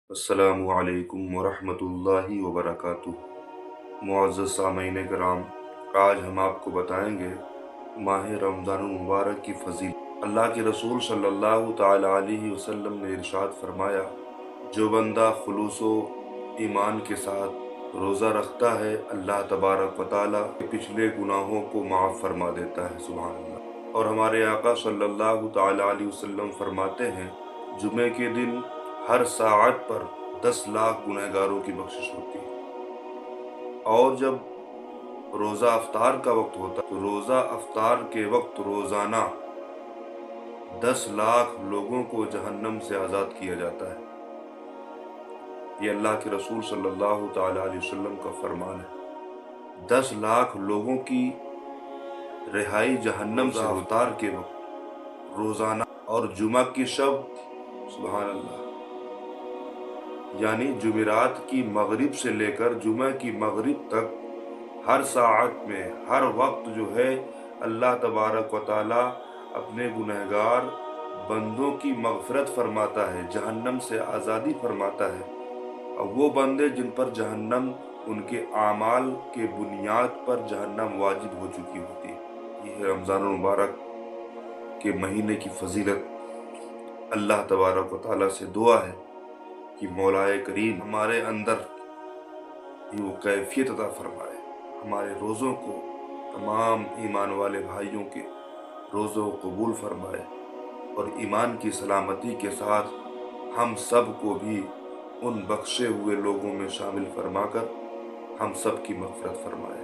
السلام علیکم ورحمۃ اللہ وبرکاتہ۔ معزز سامعین کرام، آج ہم آپ کو بتائیں گے ماہ رمضان المبارک کی فضیلت۔ اللہ کے رسول صلی اللہ تعالی علیہ وسلم نے ارشاد فرمایا، جو بندہ خلوص و ایمان کے ساتھ روزہ رکھتا ہے، اللہ تبارک و تعالی پچھلے گناہوں کو معاف فرما دیتا ہے۔ سبحان اللہ۔ اور ہمارے آقا صلی اللہ تعالی علیہ وسلم فرماتے ہیں، جمعے کے دن ہر ساعت پر 10 لاکھ گنہگاروں کی بخشش ہوتی ہے۔ اور جب روزہ افطار کا وقت ہوتا ہے تو روزہ افطار کے وقت روزانہ 10 لاکھ لوگوں کو جہنم سے آزاد کیا جاتا ہے۔ یہ اللہ کے رسول صلی اللہ تعالی علیہ وسلم کا فرمان ہے۔ 10 لاکھ لوگوں کی رہائی جہنم سے افطار کے وقت روزانہ اور جمعہ کی شب، سبحان اللہ، یعنی جمعرات کی مغرب سے لے کر جمعہ کی مغرب تک ہر ساعت میں ہر وقت جو ہے اللہ تبارک و تعالی اپنے گنہگار بندوں کی مغفرت فرماتا ہے، جہنم سے آزادی فرماتا ہے۔ اور وہ بندے جن پر جہنم ان کے اعمال کے بنیاد پر جہنم واجب ہو چکی ہوتی ہے۔ یہ رمضان المبارک کے مہینے کی فضیلت۔ اللہ تبارک و تعالی سے دعا ہے کہ مولا کریم ہمارے اندر وہ کیفیت عطا فرمائے، ہمارے روزوں کو، تمام ایمان والے بھائیوں کے روزوں کو قبول فرمائے، اور ایمان کی سلامتی کے ساتھ ہم سب کو بھی ان بخشے ہوئے لوگوں میں شامل فرما کر ہم سب کی مغفرت فرمائے۔